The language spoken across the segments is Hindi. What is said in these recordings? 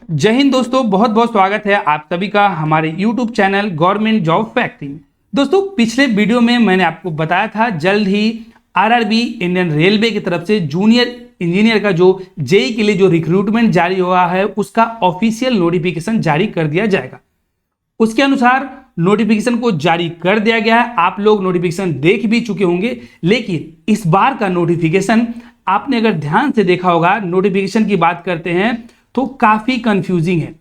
जय हिंद दोस्तों, बहुत बहुत स्वागत है आप सभी का हमारे YouTube channel government job factory में। दोस्तों, पिछले वीडियो में मैंने आपको बताया था जल्द ही आरआरबी इंडियन रेलवे की तरफ से जूनियर इंजीनियर का जो जेई के लिए जो रिक्रूटमेंट जारी हुआ है उसका ऑफिशियल नोटिफिकेशन जारी कर दिया जाएगा। उसके अनुसार नोटिफिकेशन को जारी कर दिया गया है। आप लोग नोटिफिकेशन देख भी चुके होंगे, लेकिन इस बार का नोटिफिकेशन आपने अगर ध्यान से देखा होगा, नोटिफिकेशन की बात करते हैं तो काफी कंफ्यूजिंग है।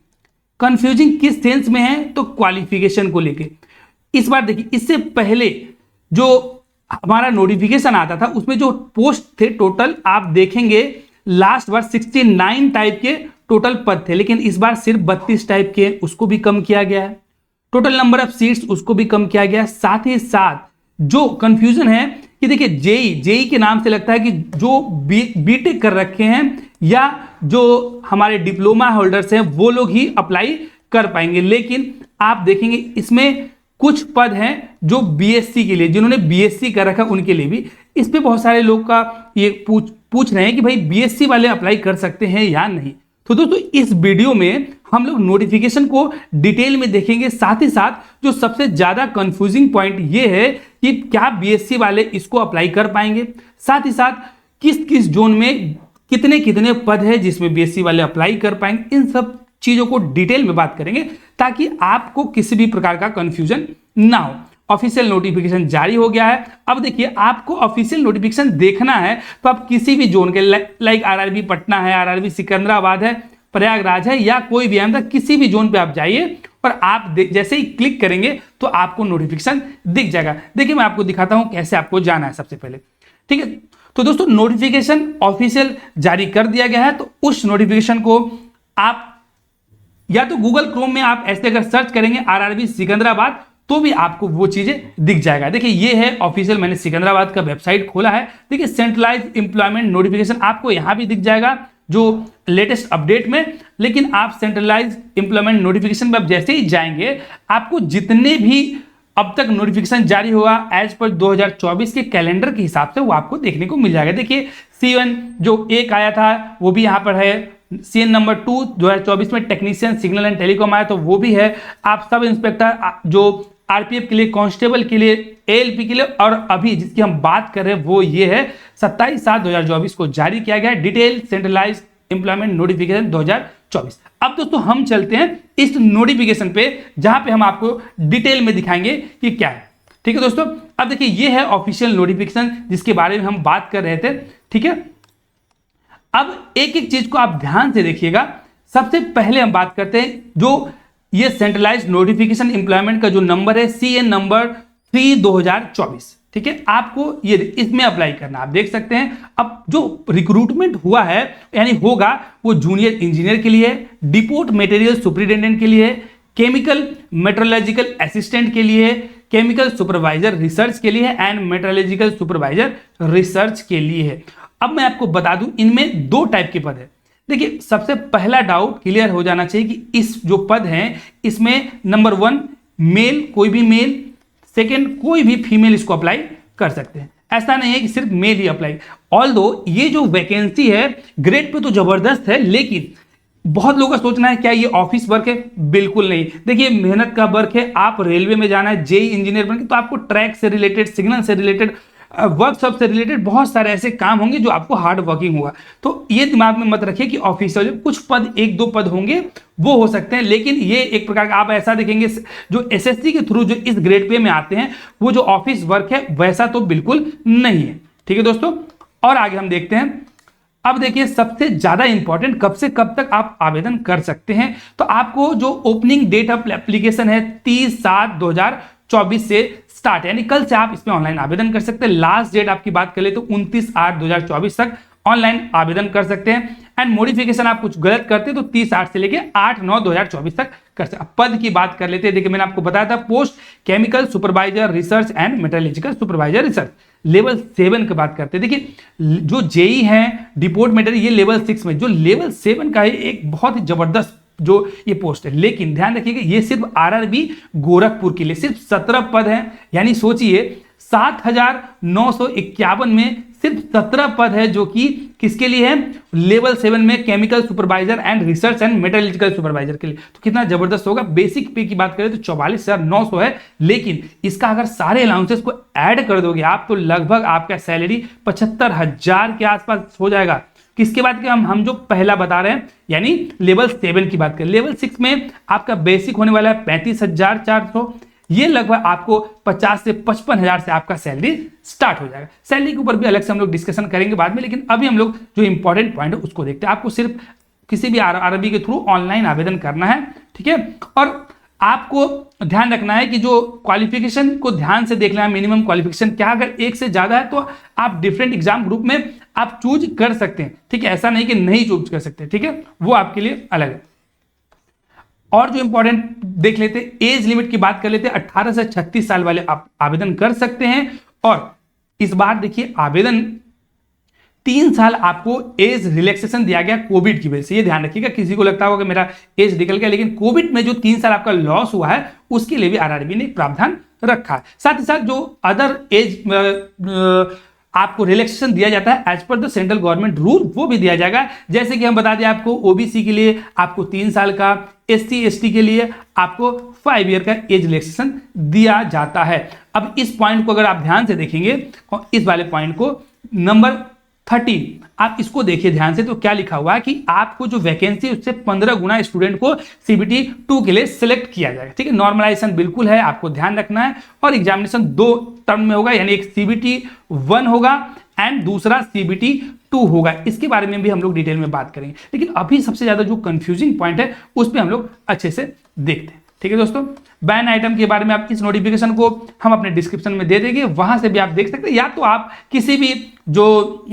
कंफ्यूजिंग किस सेंस में है? तो क्वालिफिकेशन को लेके। इस बार देखिए, इससे पहले जो हमारा नोटिफिकेशन आता था उसमें जो पोस्ट थे टोटल आप देखेंगे लास्ट बार 69 टाइप के टोटल पद थे, लेकिन इस बार सिर्फ 32 टाइप के, उसको भी कम किया गया है। टोटल नंबर ऑफ सीट्स उसको भी कम किया गया है। साथ ही साथ जो कंफ्यूजन है कि देखिए जेई के नाम से लगता है कि जो बीटेक कर रखे हैं या जो हमारे डिप्लोमा होल्डर्स हैं वो लोग ही अप्लाई कर पाएंगे, लेकिन आप देखेंगे इसमें कुछ पद हैं जो बीएससी के लिए, जिन्होंने बीएससी कर रखा उनके लिए भी। इस पे बहुत सारे लोग का ये पूछ रहे हैं कि भाई बीएससी वाले अप्लाई कर सकते हैं या नहीं। तो दोस्तों, इस वीडियो में हम लोग नोटिफिकेशन को डिटेल में देखेंगे। साथ ही साथ जो सबसे ज्यादा कंफ्यूजिंग पॉइंट ये है कि क्या बीएससी वाले इसको अप्लाई कर पाएंगे, साथ ही साथ किस किस जोन में कितने कितने पद है जिसमें बीएससी वाले अप्लाई कर पाएंगे। इन सब चीजों को डिटेल में बात करेंगे ताकि आपको किसी भी प्रकार का कंफ्यूजन ना हो। ऑफिशियल नोटिफिकेशन जारी हो गया है। अब देखिए, आपको ऑफिशियल नोटिफिकेशन देखना है तो आप किसी भी जोन के लाइक आरआरबी पटना है, आरआरबी सिकंदराबाद है, प्रयागराज है या कोई भी है, किसी भी जोन पे आप जाइए और आप जैसे ही क्लिक करेंगे तो आपको नोटिफिकेशन दिख जाएगा। देखिए, मैं आपको दिखाता हूं कैसे आपको जाना है सबसे पहले। ठीक है, तो दोस्तों नोटिफिकेशन ऑफिशियल जारी कर दिया गया है, तो उस नोटिफिकेशन को आप या तो गूगल क्रोम में आप ऐसे अगर सर्च करेंगे आरआरबी सिकंदराबाद तो भी आपको वो चीजें दिख जाएगा। देखिए, ये है ऑफिशियल, मैंने सिकंदराबाद का वेबसाइट खोला है। देखिए, सेंट्रलाइज एम्प्लॉयमेंट नोटिफिकेशन आपको यहां भी दिख जाएगा जो लेटेस्ट अपडेट में। लेकिन आप सेंट्रलाइज एम्प्लॉयमेंट नोटिफिकेशन में अब जैसे ही जाएंगे आपको जितने भी अब तक नोटिफिकेशन जारी हुआ एज पर 2024 के कैलेंडर के हिसाब से वो आपको देखने को मिल जाएगा। देखिए, C1 जो एक आया था वो भी यहाँ पर है। CN नंबर 2 2024 में टेक्नीशियन सिग्नल एंड टेलीकॉम आया तो वो भी है। आप सब इंस्पेक्टर जो आरपीएफ के लिए, कांस्टेबल के लिए, एएलपी के लिए, और अभी जिसकी हम बात कर रहे हैं वो ये है 27/7/2024 को जारी किया गया है डिटेल सेंट्रलाइज एम्प्लॉयमेंट नोटिफिकेशन 2024। अब दोस्तों हम चलते हैं इस नोटिफिकेशन पे जहां पे हम आपको डिटेल में दिखाएंगे कि क्या है। ठीक है दोस्तों, अब देखिए ये है ऑफिशियल नोटिफिकेशन जिसके बारे में हम बात कर रहे थे। ठीक है, अब एक एक चीज को आप ध्यान से देखिएगा। सबसे पहले हम बात करते हैं जो ये सेंट्रलाइज नोटिफिकेशन एम्प्लॉयमेंट का जो नंबर है CN नंबर 3/2024। ठीक है, आपको ये इसमें अप्लाई करना, आप देख सकते हैं। अब जो रिक्रूटमेंट हुआ है यानी होगा वो जूनियर इंजीनियर के लिए, डिपोट मटेरियल सुपरिटेंडेंट के लिए, केमिकल मेट्रोलॉजिकल असिस्टेंट के लिए, केमिकल सुपरवाइजर रिसर्च के लिए एंड मेट्रोलॉजिकल सुपरवाइजर रिसर्च के लिए है। अब मैं आपको बता दूं इनमें 2 टाइप के पद है। देखिए, सबसे पहला डाउट क्लियर हो जाना चाहिए कि इस जो पद हैं इसमें नंबर 1 मेल, कोई भी मेल, सेकेंड कोई भी फीमेल इसको अप्लाई कर सकते हैं। ऐसा नहीं है कि सिर्फ मेल ही अप्लाई। ऑल्दो ये जो वैकेंसी है ग्रेड पे तो जबरदस्त है, लेकिन बहुत लोगों का सोचना है क्या ये ऑफिस वर्क है? बिल्कुल नहीं। देखिए, मेहनत का वर्क है। आप रेलवे में जाना है जेई इंजीनियर बनके तो आपको ट्रैक से रिलेटेड, सिग्नल से रिलेटेड, वर्कशॉप से रिलेटेड बहुत सारे ऐसे काम होंगे जो आपको हार्ड वर्किंग होगा। तो ये दिमाग में मत रखिए कि ऑफिशियल कुछ पद 1-2 पद होंगे वो हो सकते हैं, लेकिन ये एक प्रकार का आप ऐसा देखेंगे जो एसएससी के थ्रू जो इस ग्रेड पे में आते हैं वो जो ऑफिस वर्क है वैसा तो बिल्कुल नहीं है। ठीक है दोस्तों, और आगे हम देखते हैं। अब देखिए, सबसे ज्यादा इंपॉर्टेंट कब से कब तक आप आवेदन कर सकते हैं। तो आपको जो ओपनिंग डेट ऑफ एप्लीकेशन है 30/7/2024 से स्टार्ट, यानी कल से आप इसमें ऑनलाइन आवेदन कर सकते हैं। लास्ट डेट आपकी बात कर ले तो 29/8/2024 तक ऑनलाइन आवेदन कर सकते हैं। एंड मॉडिफिकेशन आप कुछ गलत करते हैं तो 30/8 से लेके 8/9/2024 तक कर सकते हैं। पद की बात कर लेते हैं। देखिए, मैंने आपको बताया था post chemical supervisor research and metallurgical supervisor research, level 7 की बात करते हैं। देखिए, जो जेई है डिपोट मटेरियल ये लेवल 6 में, जो लेवल 7 का है एक बहुत ही जबरदस्त जो ये पोस्ट है। लेकिन ध्यान रखिएगा ये सिर्फ आरआरबी गोरखपुर के लिए सिर्फ 17 पद हैं। यानी सोचिए 7,951 में सिर्फ 17 पद है जो कि किसके लिए है? लेवल 7 में chemical supervisor and research and metallurgical supervisor के लिए। तो कितना जबरदस्त होगा। बेसिक पे की बात करें तो 44,900 है, लेकिन इसका अगर सारे अलाउंसेस को ऐड कर दोगे आप तो लगभग आपका सैलरी 75,000 के आसपास हो जाएगा। किसके बाद के हम जो पहला बता रहे हैं यानी लेवल 7 की बात करें। लेवल 6 में आपका बेसिक होने वाला है 35,400, ये लगभग आपको 50 से 55,000 से आपका सैलरी स्टार्ट हो जाएगा। सैलरी के ऊपर भी अलग से हम लोग डिस्कशन करेंगे बाद में, लेकिन अभी हम लोग जो इंपॉर्टेंट पॉइंट है उसको देखते हैं। आपको सिर्फ किसी भी आरआरबी के थ्रू ऑनलाइन आवेदन करना है, ठीक है। और आपको ध्यान रखना है कि जो क्वालिफिकेशन को ध्यान से देखना है, मिनिमम क्वालिफिकेशन क्या, अगर एक से ज्यादा है तो आप डिफरेंट एग्जाम ग्रुप में आप चूज कर सकते हैं, ठीक है। ऐसा नहीं कि नहीं चूज कर सकते, ठीक है, वो आपके लिए अलग है। और जो इंपॉर्टेंट देख लेते हैं, एज लिमिट की बात कर लेते हैं। 18 से 36 साल वाले आप आवेदन कर सकते हैं। और इस बार देखिए आवेदन 3 साल आपको एज रिलैक्सेशन दिया गया कोविड की वजह से। ये ध्यान रखिएगा, किसी को लगता होगा कि मेरा एज निकल गया, लेकिन कोविड में जो 3 साल आपका लॉस हुआ है उसके लिए भी आरआरबी ने प्रावधान रखा है। साथ ही साथ जो अदर एज आपको रिलैक्सेशन दिया जाता है as per the central government rule, वो भी दिया जाएगा। जैसे कि हम बता दें आपको, ओबीसी के लिए आपको 3 साल का, एससी एसटी के लिए आपको 5 ईयर का एज रिलैक्सेशन दिया जाता है। अब इस पॉइंट को अगर आप ध्यान से देखेंगे, इस वाले पॉइंट को नंबर 13 आप इसको देखिए ध्यान से, तो क्या लिखा हुआ है कि आपको जो वैकेंसी उससे 15 गुना स्टूडेंट को सीबीटी 2 के लिए सिलेक्ट किया जाएगा, ठीक है। नॉर्मलाइजेशन बिल्कुल है, आपको ध्यान रखना है। और एग्जामिनेशन 2 टर्म में होगा, यानी एक सीबीटी 1 होगा एंड दूसरा सीबीटी 2 होगा। इसके बारे में भी हम लोग डिटेल में बात करेंगे, लेकिन अभी सबसे ज्यादा जो कंफ्यूजिंग पॉइंट है उस पर हम लोग अच्छे से देखते हैं, ठीक है दोस्तों। बैन आइटम के बारे में आप इस नोटिफिकेशन को हम अपने डिस्क्रिप्शन में दे देंगे, वहां से भी आप देख सकते हैं, या तो आप किसी भी जो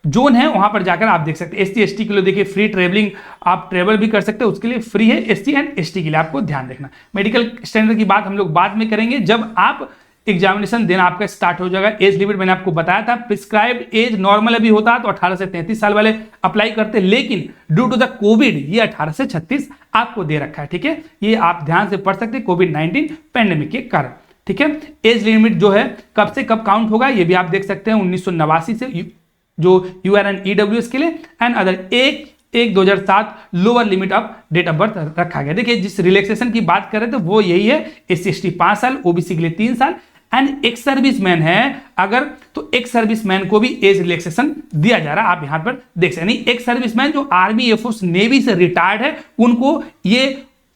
जोन है वहां पर जाकर आप देख सकते हैं। एससी एसटी के लिए देखिए फ्री ट्रेवलिंग, आप ट्रेवल भी कर सकते हैं, उसके लिए फ्री है। एससी एंड एसटी के लिए आपको ध्यान रखना। मेडिकल स्टैंडर्ड की बात हम लोग बाद में करेंगे जब आप एग्जामिनेशन देना आपका स्टार्ट हो जाएगा। एज लिमिट मैंने आपको बताया था, प्रिस्क्राइब्ड एज नॉर्मल अभी होता तो 18 से 33 साल वाले अप्लाई करते, लेकिन ड्यू टू द कोविड ये 18 से 36 आपको दे रखा है, ठीक है। ये आप ध्यान से पढ़ सकते हैं कोविड-19 पैंडेमिक के कारण, ठीक है। एज लिमिट जो है कब से कब काउंट होगा ये भी आप देख सकते हैं। 1989 से जो यूआर एंड ईडब्ल्यूएस के लिए and other 1/1/2007 lower limit of date of birth रखा गया। देखिए जिस रिलैक्सेशन की बात कर रहे थे वो यही है, एससी एसटी 5 साल, ओबीसी के लिए 3 साल एंड एक सर्विसमैन है अगर, तो एक सर्विसमैन को भी एज रिलैक्सेशन दिया जा रहा है। आप यहां पर देख सकते हैं, एक सर्विसमैन जो आर्मी एयरफोर्स नेवी से रिटायर्ड है उनको ये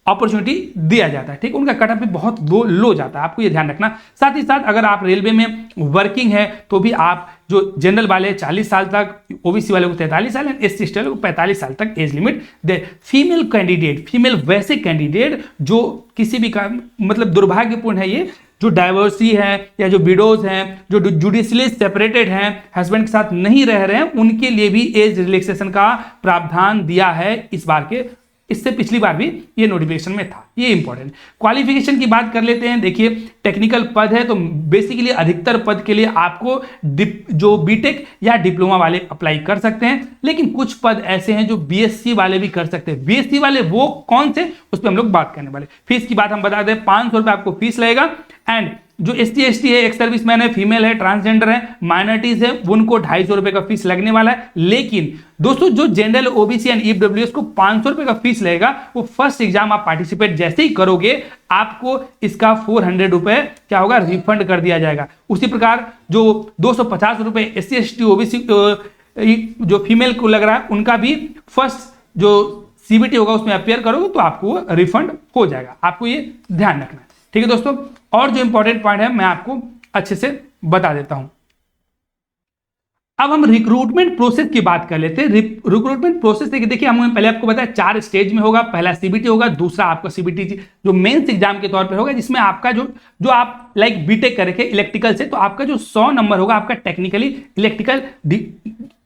अपॉर्चुनिटी दिया जाता है, ठीक। उनका कट ऑफ भी बहुत लो जाता है, आपको ये ध्यान रखना। साथ ही साथ अगर आप रेलवे में वर्किंग है तो भी आप जो जनरल वाले 40 साल तक, ओबीसी वाले को 43 साल एंड एससी एसटी वाले को 45 साल तक एज लिमिट दे। फीमेल कैंडिडेट, फीमेल वैसे कैंडिडेट जो किसी भी मतलब दुर्भाग्यपूर्ण है ये, जो डाइवर्सी है या जो विडोज हैं, जो जुडिशियली सेपरेटेड हैं, हस्बैंड के साथ नहीं रह रहे हैं, उनके लिए भी एज रिलैक्सेशन का प्रावधान दिया है इस बार के। इससे पिछली बार भी ये नोटिफिकेशन में था, ये इंपॉर्टेंट। क्वालिफिकेशन की बात कर लेते हैं। देखिए टेक्निकल पद है तो बेसिकली अधिकतर पद के लिए आपको जो बीटेक या डिप्लोमा वाले अप्लाई कर सकते हैं, लेकिन कुछ पद ऐसे हैं जो बीएससी वाले भी कर सकते हैं। बीएससी वाले वो कौन से, उस पर हम लोग बात करने वाले। फीस की बात हम बता दें, 500 रुपये आपको फीस लगेगा। एंड जो एसटी एसटी है, एक्स सर्विसमैन है, फीमेल है, ट्रांसजेंडर है, माइनॉरिटीज है, उनको 250 रुपए का फीस लगने वाला है। लेकिन दोस्तों जो जनरल ओबीसी एंड ईडब्ल्यूएस को 500 रुपए का फीस लगेगा, वो फर्स्ट एग्जाम आप पार्टिसिपेट जैसे ही करोगे आपको इसका 400 रुपए क्या होगा, रिफंड कर दिया जाएगा। उसी प्रकार जो 250 रुपए एससी एसटी ओबीसी जो फीमेल को लग रहा है उनका भी फर्स्ट जो सीबीटी होगा उसमें अपेयर करोगे तो आपको रिफंड हो जाएगा। आपको ये ध्यान रखना है, ठीक है दोस्तों। और जो इंपॉर्टेंट पॉइंट है मैं आपको अच्छे से बता देता हूं। अब हम रिक्रूटमेंट प्रोसेस की बात कर लेते हैं। रिक्रूटमेंट प्रोसेस देखिए हमने पहले आपको बताया 4 स्टेज में होगा। पहला सीबीटी होगा, दूसरा आपका सीबीटी जो मेंस एग्जाम के तौर पे होगा, जिसमें आपका जो आप लाइक बीटेक करके इलेक्ट्रिकल से, तो आपका जो 100 नंबर होगा आपका टेक्निकली इलेक्ट्रिकल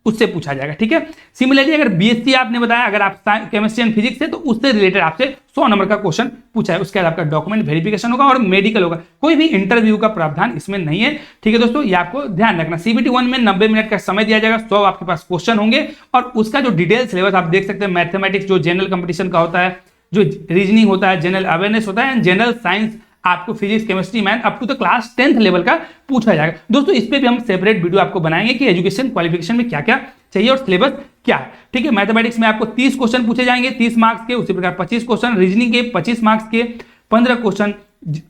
उससे पूछा जाएगा, ठीक है। सिमिलरली अगर बीएससी आपने बताया, अगर आप केमिस्ट्री एंड फिजिक्स है तो उससे रिलेटेड आपसे 100 नंबर का क्वेश्चन पूछा है। उसके बाद आपका डॉक्यूमेंट वेरिफिकेशन होगा और मेडिकल होगा। कोई भी इंटरव्यू का प्रावधान इसमें नहीं है, ठीक है दोस्तों, ये आपको ध्यान रखना। सीबीटी 1 में 90 मिनट का समय दिया जाएगा, 100 आपके पास क्वेश्चन होंगे और उसका जो डिटेल सिलेबस आप देख सकते हैं, मैथमेटिक्स जो जनरल कंपटीशन का होता है, जो रीजनिंग होता है, जनरल अवेयरनेस होता है एंड जनरल साइंस आपको physics chemistry math up to the class 10th level का पूछा जाएगा। दोस्तों इस पे भी हम सेपरेट वीडियो आपको बनाएंगे कि एजुकेशन क्वालिफिकेशन में क्या क्या चाहिए और सिलेबस क्या है। ठीक है, मैथमेटिक्स में आपको 30 क्वेश्चन पूछे जाएंगे 30 मार्क्स के, उसी प्रकार 25 क्वेश्चन रीजनिंग के 25 मार्क्स के, 15 क्वेश्चन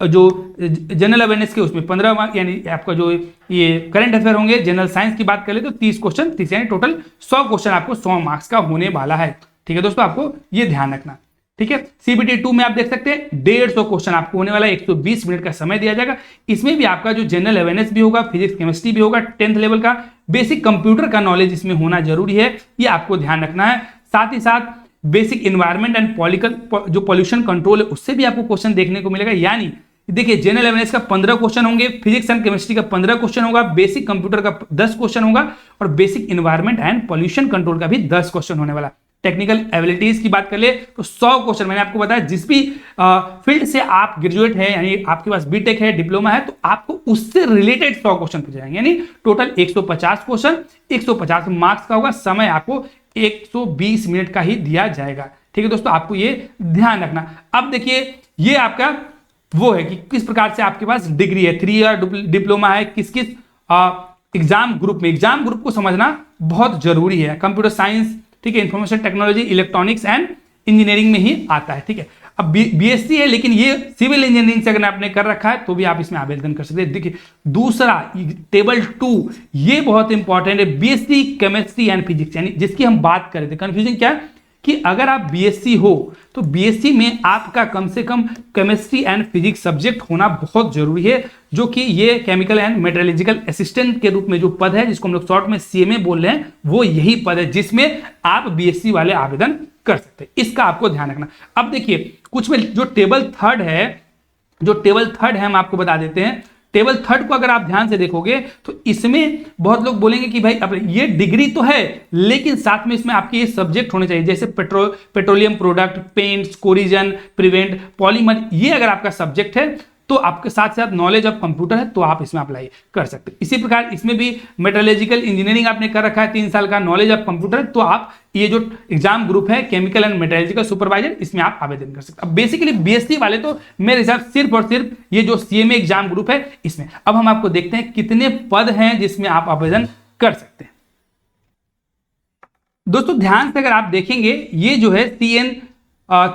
जो जनरल अवेयरनेस के उसमें 15 मार्क्स, यानी आपका जो ये करंट अफेयर होंगे। जनरल साइंस की बात करें तो 30 क्वेश्चन 30 यानी टोटल 100 क्वेश्चन आपको 100 मार्क्स का होने वाला है। ठीक है दोस्तों, आपको ये ध्यान रखना। ठीक है, सीबीटी 2 में आप देख सकते हैं 150 क्वेश्चन आपको होने वाला है, 120 मिनट का समय दिया जाएगा। इसमें भी आपका जो जनरल अवेयरनेस भी होगा, फिजिक्स केमिस्ट्री भी होगा, 10th लेवल का बेसिक कंप्यूटर का नॉलेज इसमें होना जरूरी है, ये आपको ध्यान रखना है। साथ ही साथ बेसिक इन्वायरमेंट एंड जो पॉल्यूशन कंट्रोल है उससे भी आपको क्वेश्चन देखने को मिलेगा। यानी देखिए जनरल अवेयरनेस का 15 क्वेश्चन होंगे, फिजिक्स एंड केमिस्ट्री का 15 क्वेश्चन होगा, बेसिक कंप्यूटर का 10 क्वेश्चन होगा और basic environment and pollution control का भी 10 क्वेश्चन होने वाला। टेक्निकल एबिलिटीज की बात कर ले तो 100 क्वेश्चन, मैंने आपको बताया जिस भी फील्ड से आप ग्रेजुएट है, यानी आपके पास बीटेक है, डिप्लोमा है, तो आपको उससे रिलेटेड 100 क्वेश्चन पूछे जाएंगे, यानी टोटल 150 क्वेश्चन, 150 मार्क्स का होगा। समय आपको 120 मिनट का ही दिया जाएगा। ठीक है दोस्तों, आपको ये ध्यान रखना। अब देखिए ये आपका वो है कि किस प्रकार से आपके पास डिग्री है, 3 ईयर डिप्लोमा है, किस किस एग्जाम ग्रुप में, एग्जाम ग्रुप को समझना बहुत जरूरी है। कंप्यूटर साइंस, ठीक है, information technology, electronics and engineering में ही आता है। ठीक है, अब बीएससी है लेकिन ये सिविल इंजीनियरिंग से अगर आपने कर रखा है तो भी आप इसमें आवेदन कर सकते हैं। देखिए दूसरा टेबल 2 ये बहुत इंपॉर्टेंट है, बीएससी केमिस्ट्री एंड फिजिक्स, यानी जिसकी हम बात कर रहे थे। कंफ्यूजन क्या है कि अगर आप बीएससी हो तो बीएससी में आपका कम से कम केमिस्ट्री एंड फिजिक्स सब्जेक्ट होना बहुत जरूरी है, जो कि ये केमिकल एंड मेट्रोलॉजिकल असिस्टेंट के रूप में जो पद है, जिसको हम लोग शॉर्ट में सीएमए बोल रहे हैं, वो यही पद है जिसमें आप बीएससी वाले आवेदन कर सकते हैं। इसका आपको ध्यान रखना। अब देखिए कुछ में जो टेबल थर्ड है हम आपको बता देते हैं। टेबल थर्ड को अगर आप ध्यान से देखोगे तो इसमें बहुत लोग बोलेंगे कि भाई अब ये डिग्री तो है लेकिन साथ में इसमें आपके ये सब्जेक्ट होने चाहिए, जैसे petroleum product, paints, corrosion, prevent, polymer, ये अगर आपका सब्जेक्ट है तो आपके साथ साथ नॉलेज ऑफ कंप्यूटर है तो आप इसमें अप्लाई कर सकते हैं। इसी प्रकार इसमें भी मेटलर्जिकल इंजीनियरिंग आपने कर रखा है 3 साल का, नॉलेज ऑफ कंप्यूटर है, तो आप ये जो एग्जाम ग्रुप है केमिकल एंड मेटलर्जिकल सुपरवाइजर, इसमें आप आवेदन कर सकते हैं। अब बेसिकली बीएससी वाले तो मेरे हिसाब सिर्फ और सिर्फ ये जो सीएमए एग्जाम ग्रुप है इसमें। अब हम आपको देखते हैं कितने पद हैं जिसमें आप आवेदन कर सकते हैं। दोस्तों ध्यान से अगर आप देखेंगे ये जो है CN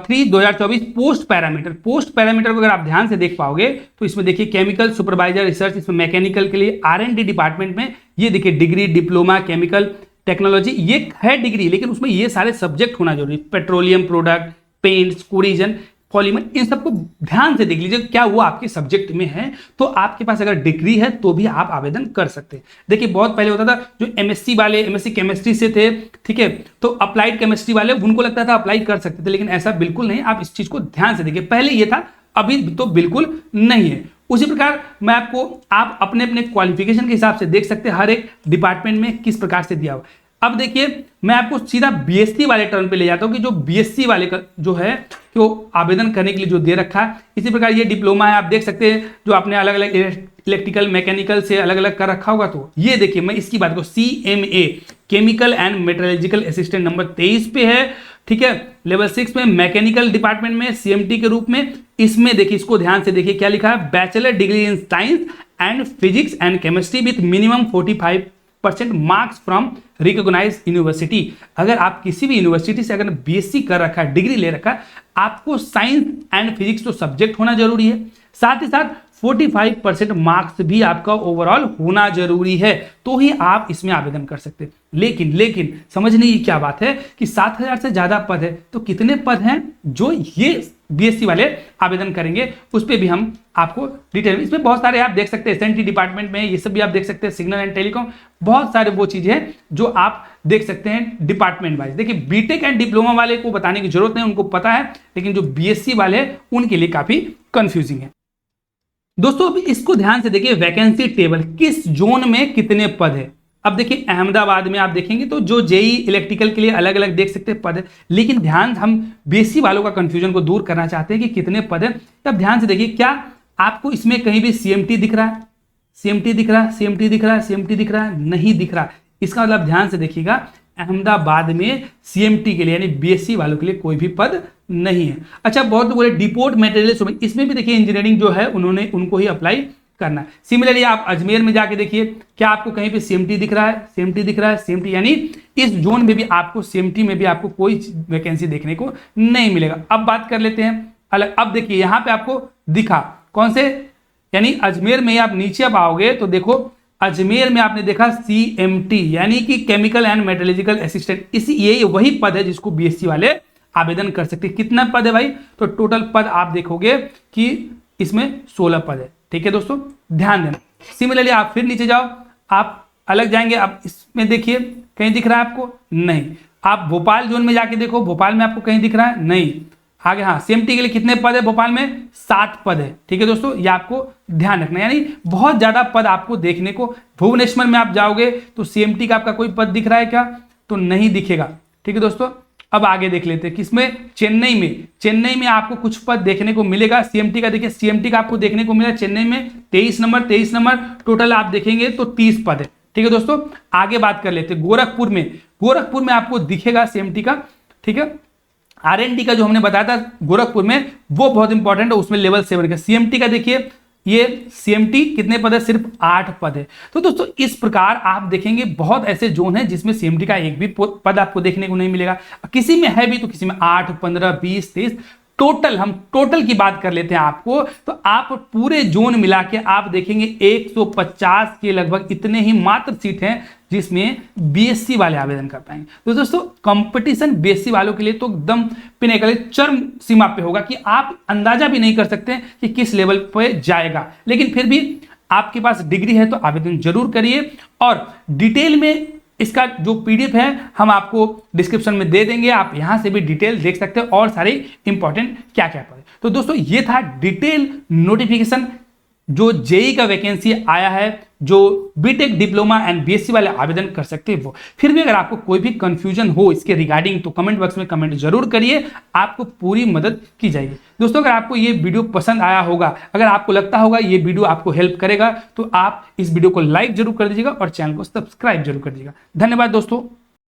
3 2024 पोस्ट पैरामीटर को अगर आप ध्यान से देख पाओगे तो इसमें देखिए केमिकल सुपरवाइजर रिसर्च, इसमें मैकेनिकल के लिए R&D डिपार्टमेंट में ये देखिए डिग्री, डिप्लोमा, केमिकल टेक्नोलॉजी, ये है डिग्री, लेकिन उसमें ये सारे सब्जेक्ट होना जरूरी। Petroleum product, paints, corrosion, polymer, इन सबको ध्यान से देख लीजिए क्या वो आपके सब्जेक्ट में है, तो आपके पास अगर डिग्री है तो भी आप आवेदन कर सकते हैं। देखिए बहुत पहले होता था जो एमएससी वाले एमएससी केमिस्ट्री से थे, ठीक है, तो अप्लाइड केमिस्ट्री वाले उनको लगता था अप्लाई कर सकते थे, लेकिन ऐसा बिल्कुल नहीं। आप इस चीज को ध्यान से देखिए, पहले ये था, अभी तो बिल्कुल नहीं है। उसी प्रकार मैं आपको आप अपने अपने क्वालिफिकेशन के हिसाब से देख सकते हैं हर एक डिपार्टमेंट में किस प्रकार से दिया हुआ। अब देखिए मैं आपको सीधा बीएससी वाले टर्म पे ले जाता हूं कि जो बीएससी वाले का जो है तो आवेदन करने के लिए जो दे रखा है। इसी प्रकार ये डिप्लोमा है, आप देख सकते हैं जो आपने अलग अलग इलेक्ट्रिकल मैकेनिकल से अलग अलग कर रखा होगा। तो ये देखिए मैं इसकी बात करूं, CMA chemical and metrological assistant number 23 पे है, ठीक है। लेवल 6 में मैकेनिकल डिपार्टमेंट में CMT के रूप में, इसमें देखिए इसको ध्यान से देखिए क्या लिखा है, bachelor degree in science and physics and chemistry with minimum 45% marks from recognised university. अगर आप किसी भी यूनिवर्सिटी से अगर बीएससी कर रखा है, डिग्री ले रखा है, आपको साइंस एंड फिजिक्स तो सब्जेक्ट होना जरूरी है, साथ ही साथ 45% मार्क्स भी आपका ओवरऑल होना जरूरी है, तो ही आप इसमें आवेदन कर सकते हैं। लेकिन समझने की क्या बात है कि 7000 से ज्यादा पद है, तो कितने पद हैं जो ये बीएससी वाले आवेदन करेंगे, उस पर भी हम आपको डिटेल, इसमें बहुत सारे आप देख सकते हैं, SNT डिपार्टमेंट में ये सब भी आप देख सकते हैं, सिग्नल एंड टेलीकॉम, बहुत सारे वो चीजें हैं जो आप देख सकते हैं डिपार्टमेंट वाइज। देखिए बीटेक एंड डिप्लोमा वाले को बताने की जरूरत नहीं, उनको पता है, लेकिन जो बीएससी वाले उनके लिए काफी कंफ्यूजिंग है। दोस्तों अब इसको ध्यान से देखिए, वैकेंसी टेबल किस जोन में कितने पद है। अब देखिए अहमदाबाद में आप देखेंगे तो जो जेई इलेक्ट्रिकल के लिए अलग अलग देख सकते हैं पद है, लेकिन ध्यान हम बीएससी वालों का कंफ्यूजन को दूर करना चाहते हैं कि कितने पद है। तब ध्यान से देखिए क्या आपको इसमें कहीं भी CMT दिख रहा है, CMT दिख रहा है, CMT दिख रहा है, CMT दिख रहा है, नहीं दिख रहा। इसका मतलब ध्यान से देखिएगा अहमदाबाद में CMT के लिए यानी बीएससी वालों के लिए कोई भी पद नहीं है। अच्छा बहुत बोले डिपोर्ट मटेरियल, इसमें भी देखिए इंजीनियरिंग जो है उनको ही अप्लाई करना है। सिमिलरली आप अजमेर में जाके देखिए, क्या आपको कहीं पे सीएमटी दिख रहा है? सीएमटी दिख रहा है, सीएमटी, यानी इस जोन में भी आपको, सीएमटी में भी आपको कोई वैकेंसी देखने को नहीं मिलेगा। अब बात कर लेते हैं अलग। अब देखिए यहाँ पे आपको दिखा कौन से, यानी अजमेर में आप नीचे अब आओगे तो देखो अजमेर में आपने देखा सीएमटी, यानी कि केमिकल एंड मेटलर्जिकल असिस्टेंट। इसी ये वही पद है जिसको बीएससी वाले आवेदन कर सकते हैं। कितना पद है भाई? तो टोटल पद आप देखोगे कि इसमें 16 पद है। ठीक है दोस्तों, ध्यान देना। सिमिलरली आप फिर नीचे जाओ, आप अलग जाएंगे, आप इसमें देखिए कहीं दिख रहा है आपको? नहीं। आप भोपाल जोन में जाके देखो, भोपाल में आपको कहीं दिख रहा है? नहीं। आगे हाँ, सीएमटी के लिए कितने पद है भोपाल में? 7 पद है। ठीक है दोस्तों, ये आपको ध्यान रखना है, यानी बहुत ज्यादा पद आपको देखने को। भुवनेश्वर में आप जाओगे तो सीएमटी का आपका कोई पद दिख रहा है क्या? तो नहीं दिखेगा। ठीक है दोस्तों, अब आगे देख लेते हैं किसमें? चेन्नई में। चेन्नई में आपको कुछ पद देखने को मिलेगा सीएमटी का। देखिए सीएमटी का आपको देखने को मिला चेन्नई में 23 नंबर टोटल आप देखेंगे तो 30 पद है। ठीक है दोस्तों, आगे बात कर लेते हैं गोरखपुर में। गोरखपुर में आपको दिखेगा सीएमटी का। ठीक है, आरएनडी का जो हमने बताया था गोरखपुर में, वो बहुत इंपॉर्टेंट है, उसमें लेवल 7 का। सीएमटी का देखिए, ये सीएमटी कितने पद है? सिर्फ 8 पद है। तो दोस्तों इस प्रकार आप देखेंगे बहुत ऐसे जोन है जिसमें सीएमटी का एक भी पद आपको देखने को नहीं मिलेगा। किसी में है भी तो किसी में 8, 15, 20, 23 टोटल। हम टोटल की बात कर लेते हैं आपको, तो आप पूरे जोन मिला के आप देखेंगे 150 के लगभग इतने ही मात्र सीट हैं जिसमें बीएससी वाले आवेदन कर पाएंगे। तो दोस्तों कंपटीशन बीएससी वालों के लिए तो एकदम पिनेकल, चरम सीमा पे होगा कि आप अंदाजा भी नहीं कर सकते कि किस लेवल पे जाएगा। लेकिन फिर भी आपके पास डिग्री है तो आवेदन जरूर करिए, और डिटेल में इसका जो पीडीएफ है हम आपको डिस्क्रिप्शन में दे देंगे, आप यहां से भी डिटेल देख सकते हैं और सारे इंपॉर्टेंट क्या क्या पड़े। तो दोस्तों ये था डिटेल नोटिफिकेशन जो जेई का वैकेंसी आया है, जो बीटेक डिप्लोमा एंड बीएससी वाले आवेदन कर सकते हैं वो। फिर भी अगर आपको कोई भी कंफ्यूजन हो इसके रिगार्डिंग तो कमेंट बॉक्स में कमेंट जरूर करिए, आपको पूरी मदद की जाएगी। दोस्तों अगर आपको ये वीडियो पसंद आया होगा, अगर आपको लगता होगा ये वीडियो आपको हेल्प करेगा, तो आप इस वीडियो को लाइक जरूर कर दीजिएगा और चैनल को सब्सक्राइब जरूर कर दीजिएगा। धन्यवाद दोस्तों।